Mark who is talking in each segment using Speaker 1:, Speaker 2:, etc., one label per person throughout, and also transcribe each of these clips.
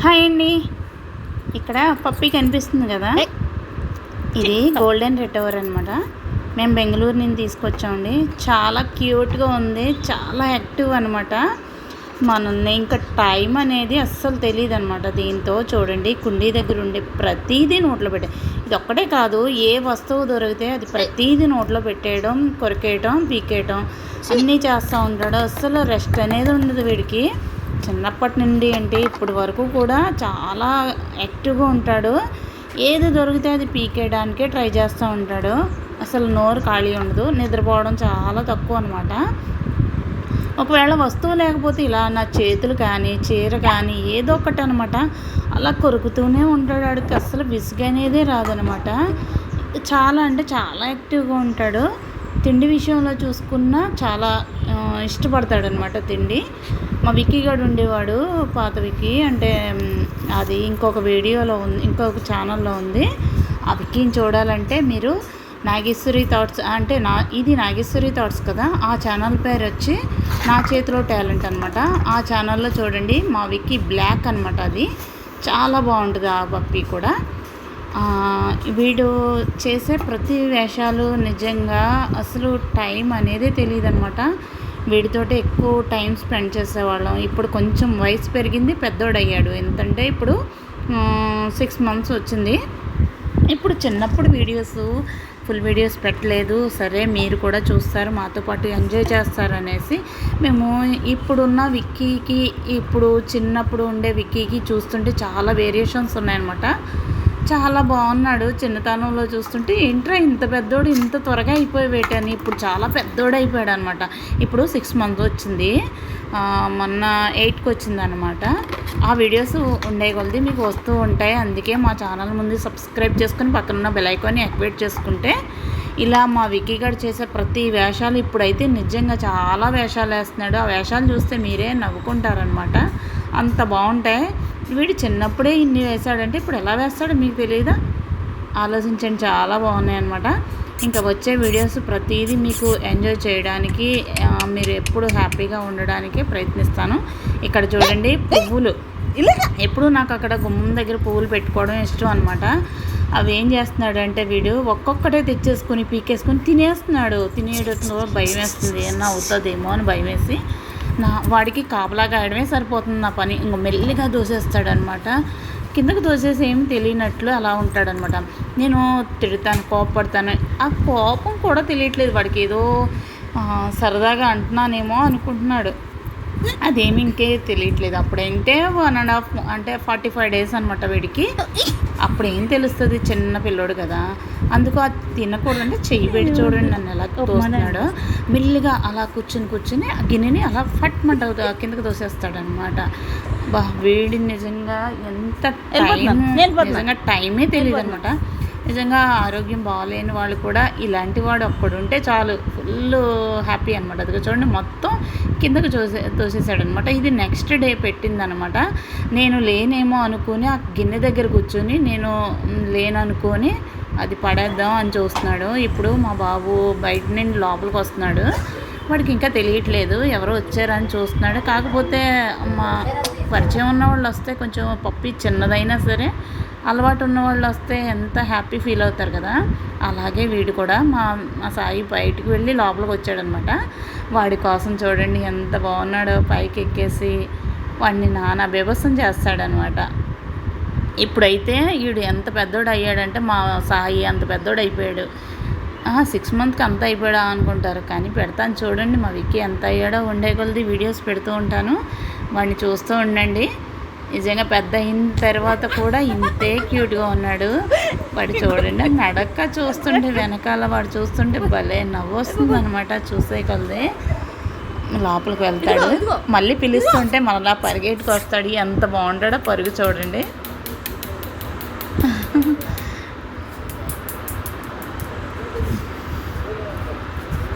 Speaker 1: Hi అండి. ఇక్కడ పప్పి కనిపిస్తుంది కదా, ఇది గోల్డెన్ రిట్రీవర్ అనమాట. మేము బెంగళూరు నుంచి తీసుకొచ్చామండి. చాలా క్యూట్గా ఉంది, చాలా యాక్టివ్ అనమాట. మనల్ని ఇంకా టైం అనేది అస్సలు తెలియదు అనమాట. దీంతో చూడండి, కుండీ దగ్గర ఉండే ప్రతీదీ నోట్లో పెట్టే, ఇది ఒక్కటే కాదు, ఏ వస్తువు దొరికితే అది ప్రతీదీ నోట్లో పెట్టేయడం, కొరికేయటం, పీకేయటం అన్నీ చేస్తూ ఉంటాడు. అస్సలు రెస్ట్ అనేది ఉండదు వీడికి. చిన్నప్పటి నుండి అంటే ఇప్పటి వరకు కూడా చాలా యాక్టివ్గా ఉంటాడు. ఏది దొరికితే అది పీకేయడానికే ట్రై చేస్తూ ఉంటాడు. అసలు నోరు ఖాళీ ఉండదు. నిద్రపోవడం చాలా తక్కువ అనమాట. ఒకవేళ వస్తువు లేకపోతే ఇలా నా చేతులు కానీ చీర కానీ ఏదో ఒకటి అనమాట, అలా కొరుకుతూనే ఉంటాడు. వాడికి అసలు విసుగు అనేదే రాదనమాట. చాలా అంటే చాలా యాక్టివ్గా ఉంటాడు. తిండి విషయంలో చూసుకున్నా చాలా ఇష్టపడతాడనమాట తిండి. మా విక్కీగాడు ఉండేవాడు, పాత విక్కీ, అంటే అది ఇంకొక వీడియోలో ఉంది, ఇంకొక ఛానల్లో ఉంది. ఆ విక్కీని చూడాలంటే మీరు నాగేశ్వరి థాట్స్, అంటే ఇది నాగేశ్వరి థాట్స్ కదా, ఆ ఛానల్ పేరు వచ్చి నా చేతిలో టాలెంట్ అనమాట. ఆ ఛానల్లో చూడండి, మా విక్కీ బ్లాక్ అనమాట. అది చాలా బాగుంటుంది ఆ పప్పీ కూడా. వీడు చేసే ప్రతి వేషాలు నిజంగా అసలు టైం అనేది తెలియదు అనమాట. వీడితోటి ఎక్కువ టైం స్పెండ్ చేసేవాళ్ళం. ఇప్పుడు కొంచెం వయసు పెరిగింది, పెద్దోడయ్యాడు. ఎంతంటే ఇప్పుడు 6 months వచ్చింది. ఇప్పుడు చిన్నప్పుడు ఫుల్ వీడియోస్ పెట్టలేదు. సరే, మీరు కూడా చూస్తారు, మాతో పాటు ఎంజాయ్ చేస్తారు అనేసి మేము ఇప్పుడున్న విక్కీకి, ఇప్పుడు చిన్నప్పుడు ఉండే విక్కీకి చూస్తుంటే చాలా వేరియేషన్స్ ఉన్నాయన్నమాట. చాలా బాగున్నాడు. చిన్నతనంలో చూస్తుంటే ఏంట్రా ఇంత పెద్దోడు ఇంత త్వరగా అయిపోయేవేటని, ఇప్పుడు చాలా పెద్దోడు అయిపోయాడు అనమాట. ఇప్పుడు 6 months వచ్చింది, మొన్న 8కి వచ్చింది అనమాట. ఆ వీడియోస్ ఉండే కొలది మీకు వస్తూ ఉంటాయి. అందుకే మా ఛానల్ ముందు సబ్స్క్రైబ్ చేసుకుని పక్కనున్న బెల్ ఐకాన్ని యాక్టివేట్ చేసుకుంటే ఇలా మా విక్కీ గారు చేసే ప్రతి వేషాలు, ఇప్పుడైతే నిజంగా చాలా వేషాలు వేస్తున్నాడు. ఆ వేషాలు చూస్తే మీరే నవ్వుకుంటారనమాట, అంత బాగుంటాయి. వీడు చిన్నప్పుడే ఇన్ని వేశాడంటే ఇప్పుడు ఎలా వేస్తాడో మీకు తెలియదా? ఆలోచించండి, చాలా బాగున్నాయి అన్నమాట. ఇంకా వచ్చే వీడియోస్ ప్రతిదీ మీకు ఎంజాయ్ చేయడానికి, మీరు ఎప్పుడు హ్యాపీగా ఉండడానికి ప్రయత్నిస్తాను. ఇక్కడ చూడండి, పువ్వులు, ఎప్పుడు నాకు అక్కడ గుమ్మం దగ్గర పువ్వులు పెట్టుకోవడం ఇష్టం అనమాట. అవి ఏం చేస్తున్నాడంటే వీడు ఒక్కొక్కటే తెచ్చేసుకొని పీకేసుకొని తినేస్తున్నాడు. తినేటప్పుడు భయం వేస్తుంది, ఏమన్నా అవుతుందేమో అని భయం వేసి వాడికి కాపలా కాయడమే సరిపోతుంది నా పని. ఇంక మెల్లిగా దోసేస్తాడనమాట. కిందకు దోసేసి ఏం తెలియనట్లు అలా ఉంటాడనమాట. నేను తిడతాను, కోపపడతాను. ఆ కోపం కూడా తెలియట్లేదు వాడికి, ఏదో సరదాగా అంటున్నానేమో అనుకుంటున్నాడు. అదేమి ఇంకే తెలియట్లేదు. అప్పుడంటే 1.5 అంటే 45 days అనమాట వీడికి. అప్పుడు ఏం తెలుస్తుంది, చిన్న పిల్లోడు కదా. అందుకు అది తినకూడదు అంటే చెయ్యి పెట్టి చూడండి నన్ను ఎలా తోస్తున్నాడో. మెల్లిగా అలా కూర్చుని ఆ గిన్నెని అలా ఫట్మంట కిందకు తోసేస్తాడనమాట. వీడి నిజంగా ఎంత నిజంగా టైమే తెలియదు అనమాట. నిజంగా ఆరోగ్యం బాగాలేని వాళ్ళు కూడా ఇలాంటి వాడు ఒక్కడుంటే చాలు, ఫుల్ హ్యాపీ అనమాట. అది చూడండి, మొత్తం కిందకు తోసేసాడనమాట. ఇది నెక్స్ట్ డే పెట్టిందనమాట. నేను లేనేమో అనుకుని ఆ గిన్నె దగ్గర కూర్చొని, నేను లేననుకొని అది పడేద్దాం అని చూస్తున్నాడు. ఇప్పుడు మా బాబు బయట నుండి లోపలికి వస్తున్నాడు. వాడికి ఇంకా తెలియట్లేదు ఎవరో వచ్చారని చూస్తున్నాడు. కాకపోతే మా పరిచయం ఉన్న వాళ్ళు వస్తే కొంచెం పప్పి చిన్నదైనా సరే అలవాటు ఉన్న వాళ్ళు వస్తే ఎంత హ్యాపీ ఫీల్ అవుతారు కదా. అలాగే వీడు కూడా మా సాయి బయటికి వెళ్ళి లోపలికి వచ్చాడనమాట. వాడి కోసం చూడండి ఎంత బాగున్నాడో, పైకి ఎక్కేసి వాడిని నానా బీభత్సం చేస్తాడనమాట. ఇప్పుడైతే వీడు ఎంత పెద్దోడు అయ్యాడంటే, మా సాయి అంత పెద్దోడు అయిపోయాడు. 6 monthsకి అంత అయిపోయాడా అనుకుంటారు, కానీ పెడతాను చూడండి. మా విక్కీ ఎంత అయ్యాడో ఉండే కొలది వీడియోస్ పెడుతూ ఉంటాను, వాడిని చూస్తూ ఉండండి. నిజంగా పెద్ద అయిన తర్వాత కూడా ఇంతే క్యూట్గా ఉన్నాడు. వాడు చూడండి, నడక చూస్తుంటే వెనకాల వాడు చూస్తుంటే భలే నవ్వు వస్తుంది అనమాట. చూసే కొలది లోపలికి వెళ్తాడు, మళ్ళీ పిలుస్తుంటే మళ్ళీ పరిగెట్టుకు వస్తాడు. ఎంత బాగుంటాడో పరుగు చూడండి.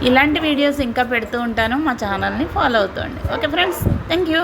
Speaker 1: ఇలాంటి వీడియోస్ ఇంకా పెడుతూ ఉంటాను. మా ఛానల్ని ఫాలో అవుతుండండి. Okay friends, thank you.